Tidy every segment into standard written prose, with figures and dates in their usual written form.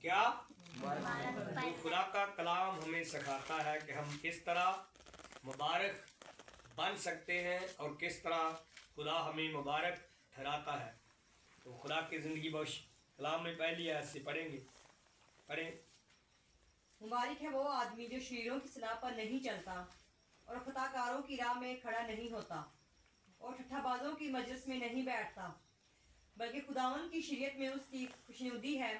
क्या तो खुदा का कलाम हमें सिखाता है कि हम किस तरह मुबारक बन सकते हैं और किस तरह खुदा हमें मुबारक ठहराता है। तो खुदा की ज़िंदगी बख्श कलाम में पहली आयत से पढ़ें। मुबारक है वो आदमी जो शरीरों की सलाह पर नहीं चलता और खताकारों की राह में खड़ा नहीं होता और ठट्ठाबाजों की मजलिस में नहीं बैठता, बल्कि खुदावन की शरीयत में उसकी खुशनुदी है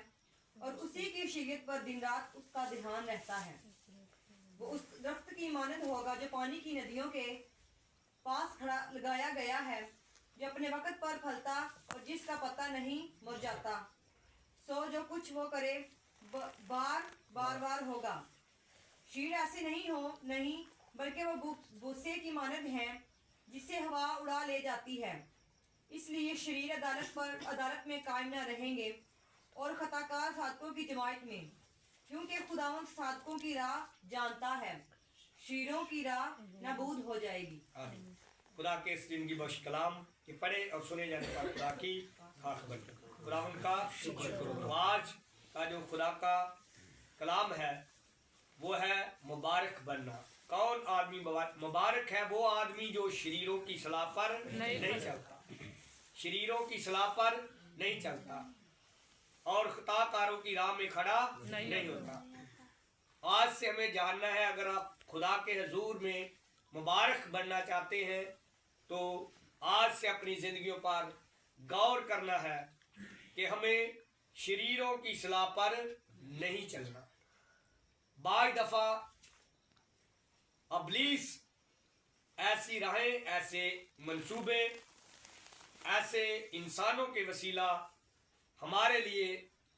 और उसी की शरीयत पर दिन रात उसका ध्यान रहता है। वो उस दरख्त की मानद होगा जो पानी की नदियों के पास खड़ा लगाया गया है, जो अपने वक्त पर फलता और जिसका पता नहीं मुरझाता। सो जो कुछ वो करे बार होगा। शरीर ऐसे नहीं, बल्कि वो भूसे की मानद है जिसे हवा उड़ा ले जाती है। इसलिए शरीर अदालत में कायम न रहेंगे और खताकार साधकों की जमात में, क्योंकि खुदावंद साधकों की राह जानता है, शरीरों की राह नाबूद हो जाएगी। खुदा के इस दिन की बख्श कलाम के पढ़े और सुने जाने पर खुदा की खास बरकत, खुदावंद का शुक्र करो। तो आज का जो खुदा का कलाम है वो है मुबारक बनना। कौन आदमी मुबारक है? वो आदमी जो शरीरों की सलाह पर नहीं चलता, शरीरों की सलाह पर नहीं चलता और खताकारों की राह में खड़ा नहीं होता। आज से हमें जानना है, अगर आप खुदा के हजूर में मुबारक बनना चाहते हैं तो आज से अपनी जिंदगियों पर गौर करना है कि हमें शरीरों की सलाह पर नहीं चलना। बार दफा अबलीस ऐसी राहें, ऐसे मंसूबे, ऐसे इंसानों के वसीला हमारे लिए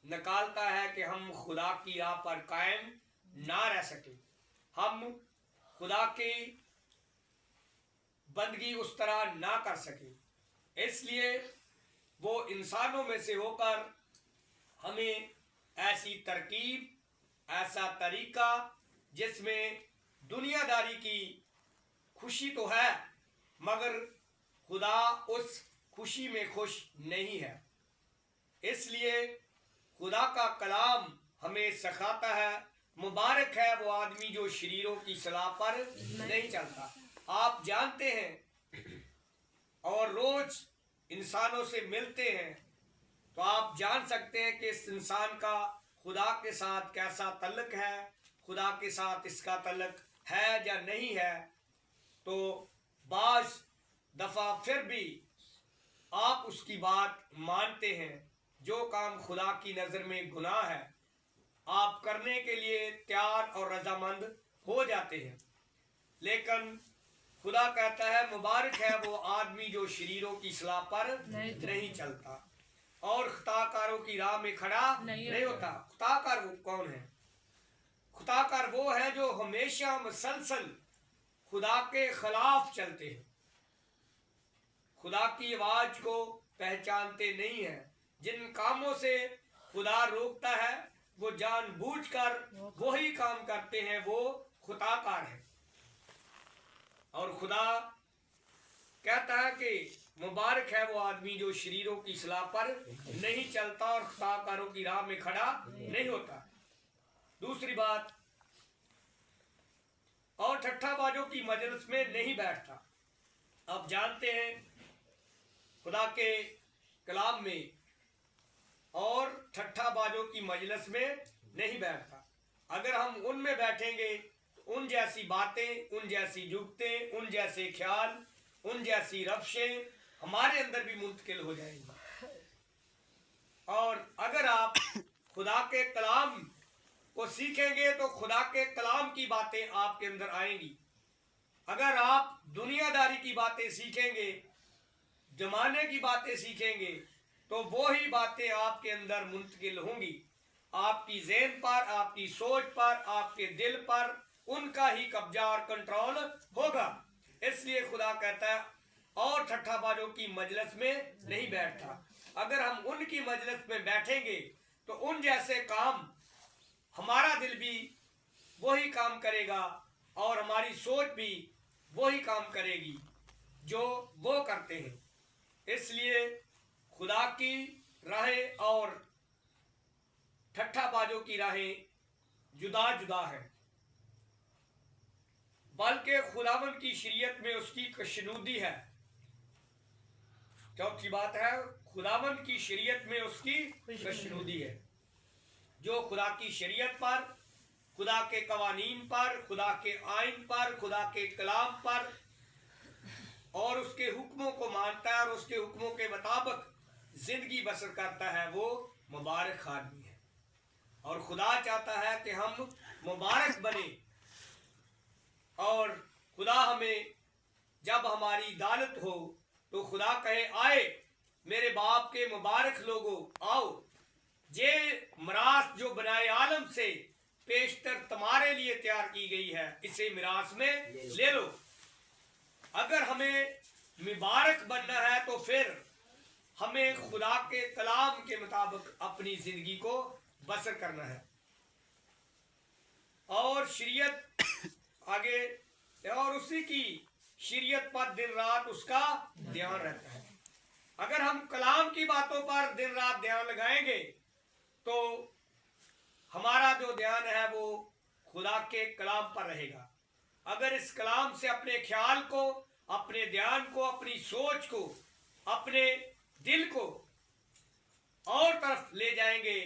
निकालता है कि हम खुदा की राह पर कायम ना रह सके, हम खुदा की बंदगी उस तरह ना कर सके। इसलिए वो इंसानों में से होकर हमें ऐसी तरकीब, ऐसा तरीका जिसमें दुनियादारी की खुशी तो है मगर खुदा उस खुशी में खुश नहीं है। इसलिए खुदा का कलाम हमें सिखाता है, मुबारक है वो आदमी जो शरीरों की सलाह पर नहीं चलता। आप जानते हैं और रोज इंसानों से मिलते हैं तो आप जान सकते हैं कि इस इंसान का खुदा के साथ कैसा तल्लुक है, खुदा के साथ इसका तल्लुक है या नहीं है। तो बाज दफा फिर भी आप उसकी बात मानते हैं, जो काम खुदा की नज़र में गुनाह है आप करने के लिए तैयार और रजामंद हो जाते हैं। लेकिन खुदा कहता है मुबारक है वो आदमी जो शरीरों की सलाह पर नहीं चलता और खुताकारों की राह में खड़ा नहीं होता। खुताकार वो कौन है? खुताकार वो है जो हमेशा मुसलसल खुदा के खिलाफ चलते हैं, खुदा की आवाज को पहचानते नहीं है। जिन कामों से खुदा रोकता है वो जानबूझकर वही काम करते हैं, वो खुताकार है। और खुदा कहता है कि मुबारक है वो आदमी जो शरीरों की सलाह पर नहीं चलता और खुताकारों की राह में खड़ा नहीं होता। दूसरी बात, और ठट्ठाबाजों की मजलिस में नहीं बैठता। आप जानते हैं खुदा के कलाम में और ठट्ठाबाजों की मजलिस में नहीं बैठता। अगर हम उनमें बैठेंगे तो उन जैसी बातें, उन जैसी जुगतें, उन जैसे ख्याल, उन जैसी रफ्शें हमारे अंदर भी मुंतकिल हो जाएंगी। और अगर आप खुदा के कलाम को सीखेंगे तो खुदा के कलाम की बातें आपके अंदर आएंगी। अगर आप दुनियादारी की बातें सीखेंगे, जमाने की बातें सीखेंगे तो वो ही बातें आपके अंदर मुंतकिल होंगी, आपकी ज़हन पर, आपकी सोच पर, आपके दिल पर उनका ही कब्जा और कंट्रोल होगा। इसलिए खुदा कहता है और ठट्ठाबाजों की मजलिस में नहीं बैठता। अगर हम उनकी मजलिस में बैठेंगे तो उन जैसे काम हमारा दिल भी वही काम करेगा और हमारी सोच भी वही काम करेगी जो वो करते हैं। इसलिए खुदा की राहें और ठट्ठाबाजी धोखेबाजों की राहें जुदा जुदा है, बल्कि खुदावंद की शरीयत में उसकी खुशनुदी है। चौथी बात है, खुदावंद की शरीयत में उसकी खुशनुदी है। जो खुदा की शरीयत पर, खुदा के कवानीन पर, खुदा के आइन पर, खुदा के कलाम पर और उसके हुक्मों को मानता है और उसके हुक्मों के मुताबिक जिंदगी बसर करता है, वो मुबारक आदमी है। और खुदा चाहता है कि हम मुबारक बने। और खुदा हमें, जब हमारी दालत हो तो खुदा कहे, आए मेरे बाप के मुबारक लोगों, आओ, जे मिरास जो बनाए आलम से पेशतर तुम्हारे लिए तैयार की गई है, इसे मिरास में ले लो। अगर हमें मुबारक बनना है तो फिर हमें खुदा के कलाम के मुताबिक अपनी जिंदगी को बसर करना है। और शरीयत आगे, और उसी की शरीयत पर दिन रात उसका ध्यान रहता है। अगर हम कलाम की बातों पर दिन रात ध्यान लगाएंगे तो हमारा जो ध्यान है वो खुदा के कलाम पर रहेगा। अगर इस कलाम से अपने ख्याल को, अपने ध्यान को, अपनी सोच को, अपने दिल को और तरफ ले जाएंगे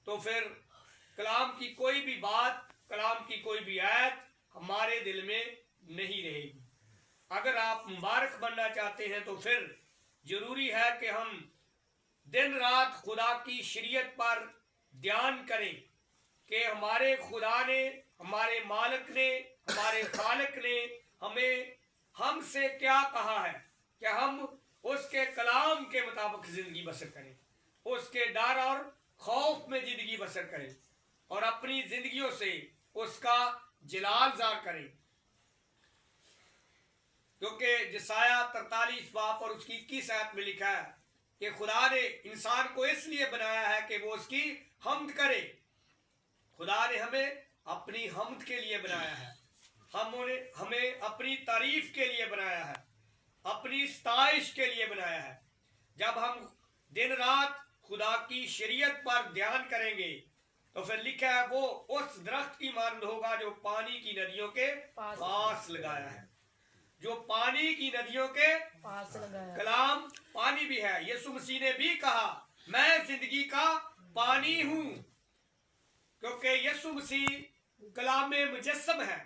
तो फिर कलाम की कोई भी बात, कलाम की कोई भी आयत हमारे दिल में नहीं रहेगी। अगर आप मुबारक बनना चाहते हैं तो फिर जरूरी है कि हम दिन रात खुदा की शरीयत पर ध्यान करें कि हमारे खुदा ने, हमारे मालिक ने, हमारे खालिक ने हमें, हमसे क्या कहा है कि हम उसके कलाम के मुताबिक जिंदगी बसर करें, उसके डर और खौफ में जिंदगी बसर करें और अपनी जिंदगियों से उसका जलाल ज़ाहिर करें। क्योंकि जसाया 43 बाब और उसकी 21 आयत में लिखा है कि खुदा ने इंसान को इसलिए बनाया है कि वो उसकी हम्द करे। खुदा ने हमें अपनी हम्द के लिए बनाया है, हमें अपनी तारीफ के लिए बनाया है, अपनी सताइश के लिए बनाया है। जब हम दिन रात खुदा की शरीयत पर ध्यान करेंगे तो फिर लिखा है, वो उस दरख्त की मानद होगा जो पानी की नदियों के पास लगाया है। जो पानी की नदियों के पास लगाया, कलाम पानी भी है। यीशु मसीह ने भी कहा, मैं जिंदगी का पानी हूं, क्योंकि यीशु मसीह कलाम मुजस्सम है,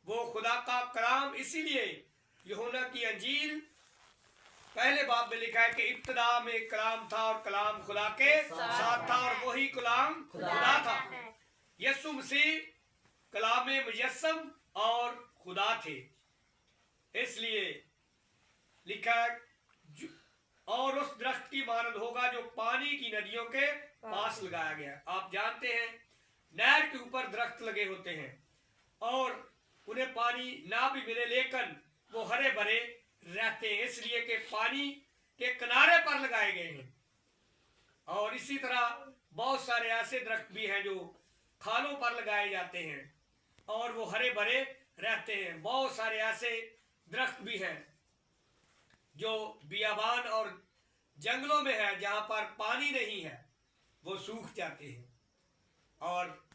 वो खुदा का कलाम। इसीलिए यूहन्ना की अंजील पहले बाब में लिखा है कि इब्तिदा में कलाम था और कलाम खुदा के साथ था और वही कलाम खुदा था। यीशु मसीह कलाम मुजस्सम और खुदा थे। इसलिए लिखा है, और उस दरख्त की मानद होगा जो पानी की नदियों के पास लगाया गया। आप जानते हैं नहर के ऊपर दरख्त लगे होते हैं और उन्हें पानी ना भी मिले लेकिन वो हरे भरे रहते हैं, इसलिए कि पानी के किनारे पर लगाए गए हैं। और इसी तरह बहुत सारे ऐसे दरख्त भी हैं जो खालों पर लगाए जाते हैं और वो हरे भरे रहते हैं। बहुत सारे ऐसे दरख्त भी हैं जो बियाबान और जंगलों में है, जहां पर पानी नहीं है, वो सूख जाते हैं और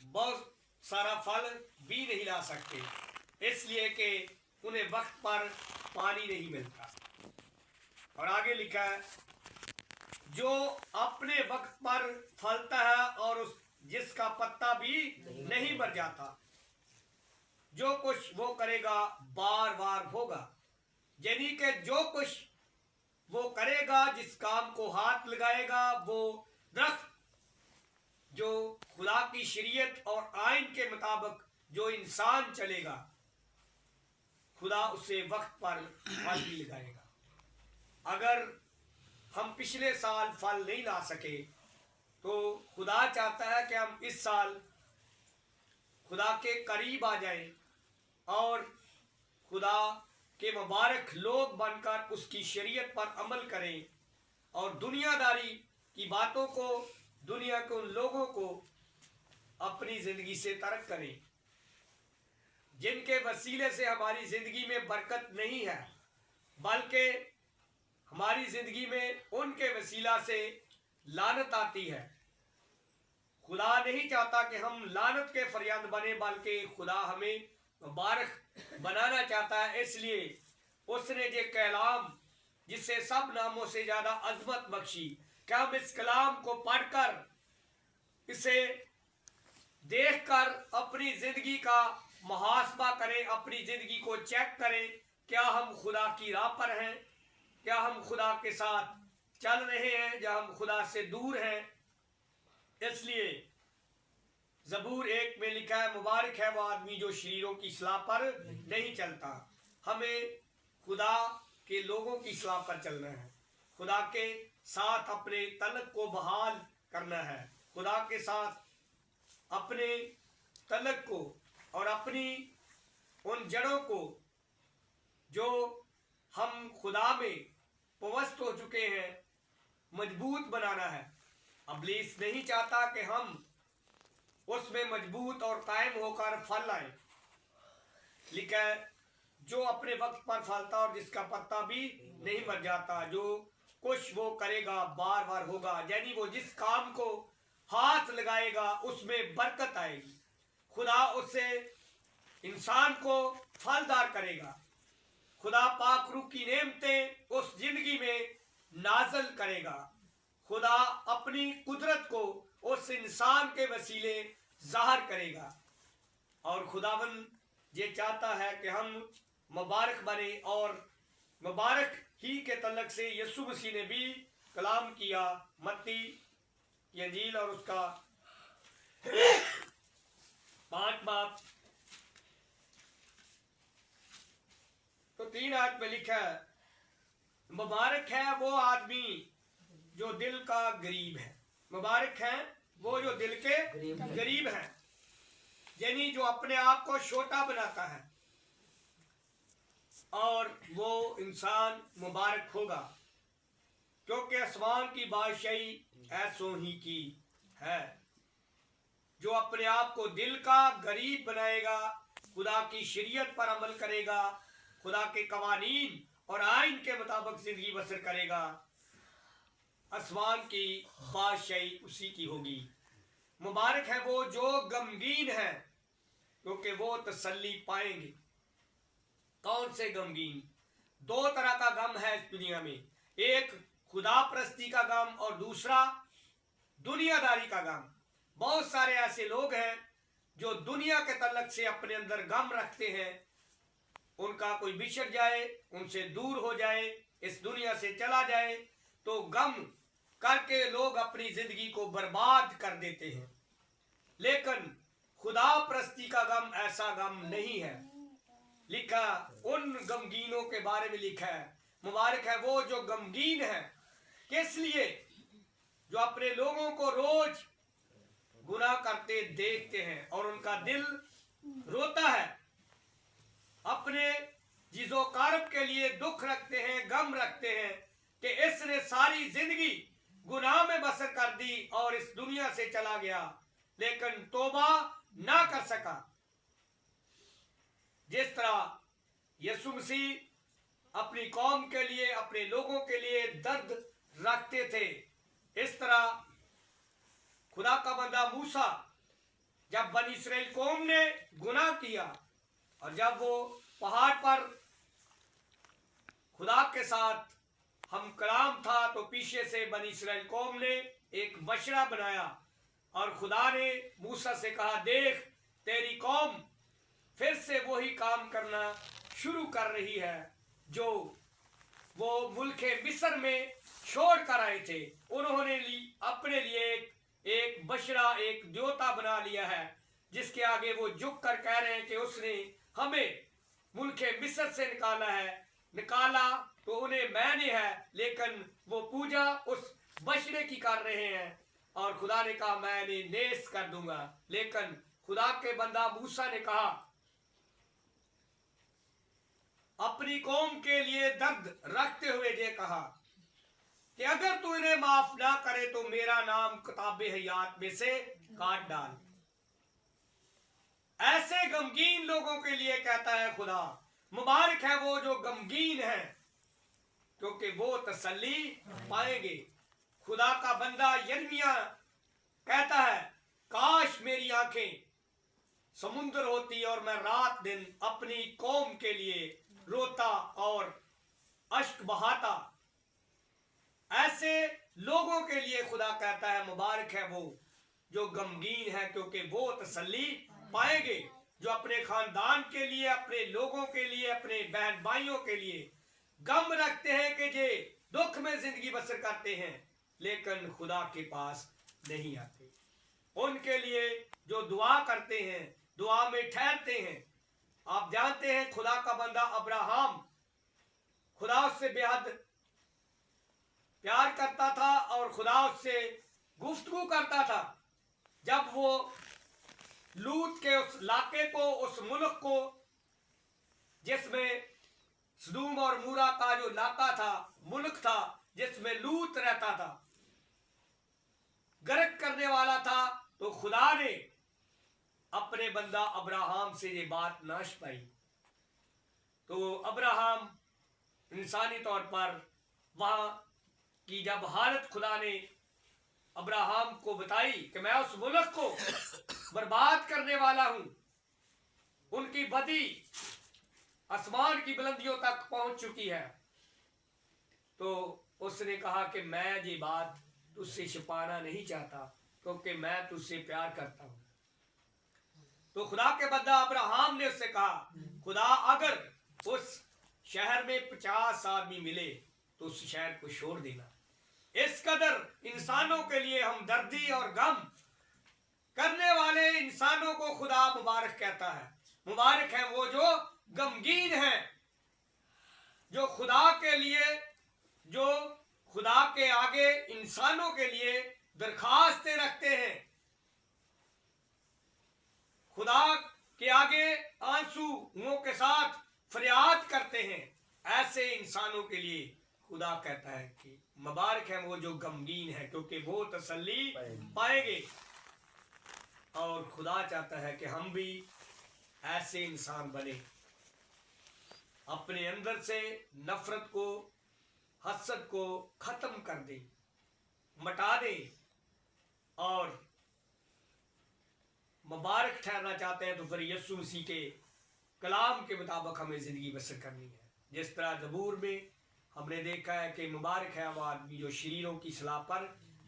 बहुत सारा फल भी नहीं ला सकते, इसलिए कि उन्हें वक्त पर पानी नहीं मिलता। और आगे लिखा है, जो अपने वक्त पर फलता है और उस जिसका पत्ता भी नहीं मर जाता, जो कुछ वो करेगा बार बार होगा। यानी कि जो कुछ वो करेगा, जिस काम को हाथ लगाएगा, वो दरख्त जो खुदा की शरीयत और आइन के मुताबिक जो इंसान चलेगा, खुदा उसे वक्त पर फल भी लगाएगा। अगर हम पिछले साल फल नहीं ला सके तो खुदा चाहता है कि हम इस साल खुदा के करीब आ जाएं और खुदा के मुबारक लोग बनकर उसकी शरीयत पर अमल करें और दुनियादारी की बातों को, दुनिया के उन लोगों को अपनी जिंदगी से तर्क करें जिनके वसीले से हमारी जिंदगी में बरकत नहीं है, बल्कि हमारी जिंदगी में उनके वसीला से लानत आती है। खुदा नहीं चाहता कि हम लानत के फरियाद बने, बल्कि खुदा हमें मुबारक बनाना चाहता है। इसलिए उसने जो कलाम जिससे सब नामों से ज्यादा अजमत बख्शी, क्या हम इस कलाम को पढ़कर, इसे देखकर अपनी जिंदगी का मुहासबा करें, अपनी जिंदगी को चेक करें, क्या हम खुदा की राह पर हैं, क्या हम खुदा के साथ चल रहे हैं या हम खुदा से दूर हैं। इसलिए ज़बूर 1 में लिखा है, मुबारक है वो आदमी जो शरीरों की सलाह पर नहीं चलता। हमें खुदा के लोगों की सलाह पर चलना है, खुदा के साथ अपने तलक को बहाल करना है, खुदा के साथ अपने तलक को और अपनी उन जड़ों को जो हम खुदा में पवस्त हो चुके हैं मजबूत बनाना है। इब्लीस नहीं चाहता कि हम उसमें मजबूत और कायम होकर फल आए। लिखा है, जो अपने वक्त पर फलता और जिसका पत्ता भी नहीं मर जाता, जो कुछ वो करेगा बार बार होगा, यानी वो जिस काम को हाथ लगाएगा उसमें बरकत आएगी। खुदा उससे इंसान को फलदार करेगा। खुदा पाक रूह की नेमतें उस जिंदगी में नाजल करेगा। खुदा अपनी कुदरत को उस इंसान के वसीले जाहिर करेगा। और खुदावन ये चाहता है कि हम मुबारक बने, और मुबारक ही के तलक से यीशु मसीह ने भी कलाम किया। मत्ती की अंजील और उसका 5 बाब तो 3 आयत में लिखा है, मुबारक है वो आदमी जो दिल का गरीब है। मुबारक है वो जो दिल के गरीब है, यानी जो अपने आप को छोटा बनाता है, और वो इंसान मुबारक होगा, क्योंकि आसमान की बादशाही ऐसों ही की है। जो अपने आप को दिल का गरीब बनाएगा, खुदा की शरीयत पर अमल करेगा, खुदा के कवानीन और आइन के मुताबिक जिंदगी बसर करेगा, आसमान की बादशाही उसी की होगी। मुबारक है वो जो गमगीन है, क्योंकि वो तसल्ली पाएंगे। कौन से गमगीन? 2 तरह का गम है इस दुनिया में, एक खुदा प्रस्ती का गम और दूसरा दुनियादारी का गम। बहुत सारे ऐसे लोग हैं जो दुनिया के तल्लक से अपने अंदर गम रखते हैं, उनका कोई बिछड़ जाए, उनसे दूर हो जाए, इस दुनिया से चला जाए, तो गम करके लोग अपनी जिंदगी को बर्बाद कर देते हैं। लेकिन खुदा प्रस्ती का गम ऐसा गम नहीं है। लिखा उन गमगीनों के बारे में लिखा है, मुबारक है वो जो गमगीन है। किस लिए? जो अपने लोगों को रोज गुनाह करते देखते हैं और उनका दिल रोता है, अपने जिजो कारब के लिए दुख रखते हैं, गम रखते हैं कि इसने सारी जिंदगी गुनाह में बसर कर दी और इस दुनिया से चला गया, लेकिन तौबा ना कर सका। जिस तरह यीशु मसीह अपनी कौम के लिए, अपने लोगों के लिए दर्द रखते थे, इस तरह खुदा का बंदा मूसा, जब बनी इस्राएल कौम ने गुनाह किया और जब वो पहाड़ पर खुदा के साथ हम कलाम था, तो पीछे से बनी इस्राएल कौम ने एक बछड़ा बनाया और खुदा ने मूसा से कहा, देख तेरी कौम फिर से वही काम करना शुरू कर रही है जो वो मुल्के मिस्र में छोड़ कर आए थे। उन्होंने अपने लिए एक बछड़ा, एक द्योता बना लिया है, जिसके आगे वो झुक कर कह रहे हैं कि उसने हमें मुल्के मिस्र से निकाला तो उन्हें मैंने है, लेकिन वो पूजा उस बछड़े की कर रहे हैं। और खुदा ने कहा मैं इन्हें नेस कर दूंगा। लेकिन खुदा के बंदा मूसा ने कहा, अपनी कौम के लिए दर्द रखते हुए ये कहा कि अगर तू इन्हें माफ ना करे तो मेरा नाम किताबे हयात में से काट डाल। ऐसे गमगीन लोगों के लिए कहता है खुदा, मुबारक है वो जो गमगीन है, क्योंकि वो तसल्ली पाएंगे। खुदा का बंदा यिर्मयाह कहता है काश मेरी आंखें समुद्र होती और मैं रात दिन अपनी कौम के लिए रोता और अश्क बहाता। ऐसे लोगों के लिए खुदा कहता है मुबारक है वो जो गमगीन है, क्योंकि वो तसल्ली पाएंगे। जो अपने खानदान के लिए, अपने लोगों के लिए, अपने बहन भाइयों के लिए गम रखते हैं कि जे दुख में जिंदगी बसर करते हैं लेकिन खुदा के पास नहीं आते, उनके लिए जो दुआ करते हैं, दुआ में ठहरते हैं। आप जानते हैं खुदा का बंदा अब्राहम, खुदा उससे बेहद प्यार करता था और खुदा उससे गुफ्तगू करता था। जब वो लूत के उस इलाके को, उस मुल्क को, जिसमें सदूम और मूरा का जो इलाका था, मुल्क था जिसमें लूत रहता था, गर्क करने वाला था, तो खुदा ने अपने बंदा अब्राहम से ये बात ना छिपाई। तो अब्राहम इंसानी तौर पर वहां की जब हालत खुदा ने अब्राहम को बताई कि मैं उस मुल्क को बर्बाद करने वाला हूं, उनकी बदी आसमान की बुलंदियों तक पहुंच चुकी है, तो उसने कहा कि मैं ये बात तुझसे छिपाना नहीं चाहता क्योंकि मैं तुझसे प्यार करता हूं। तो खुदा के बंदा अब्राहम ने उससे कहा, खुदा अगर उस शहर में 50 आदमी मिले तो उस शहर को छोड़ देना। इस कदर इंसानों के लिए हमदर्दी और गम करने वाले इंसानों को खुदा मुबारक कहता है। मुबारक है वो जो गमगीन है, जो खुदा के लिए, जो खुदा के आगे इंसानों के लिए दरखास्तें रखते हैं, खुदा के आगे आंसुओं के साथ फरियाद करते हैं। ऐसे इंसानों के लिए खुदा कहता है कि मुबारक है वो जो गमगीन है, क्योंकि वो तसल्ली पाएंगे। और खुदा चाहता है कि हम भी ऐसे इंसान बने, अपने अंदर से नफरत को, हसद को खत्म कर दें, मिटा दें, और मुबारक ठहरना चाहते हैं तो फिर यीशु मसीह के कलाम के मुताबिक हमें जिंदगी बसर करनी है। जिस तरह ज़बूर में हमने देखा है कि मुबारक है वो आदमी जो शरीरों की सलाह पर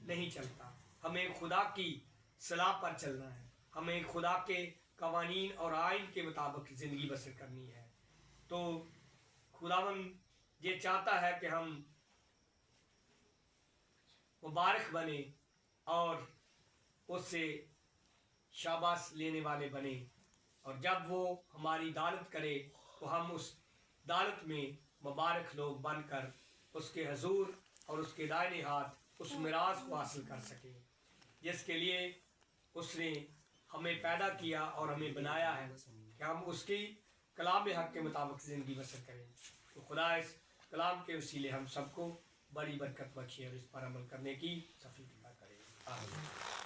नहीं चलता। हमें खुदा की सलाह पर चलना है, हमें खुदा के कवानीन और आइन के मुताबिक ज़िंदगी बसर करनी है। तो खुदावंद ये चाहता है कि हम मुबारक बने और उससे शाबाश लेने वाले बने, और जब वो हमारी दालत करे तो हम उस दालत में मुबारक लोग बनकर उसके हजूर और उसके दाहिने हाथ उस मिरास को हासिल कर सकें जिसके लिए उसने हमें पैदा किया और हमें बनाया है कि हम उसकी कलाम हक के मुताबिक ज़िंदगी बसर करें। तो खुदा इस कलाम के वसीले हम सबको बड़ी बरकत बख्शे और इस पर अमल करने की तौफीक अता करे। आमीन।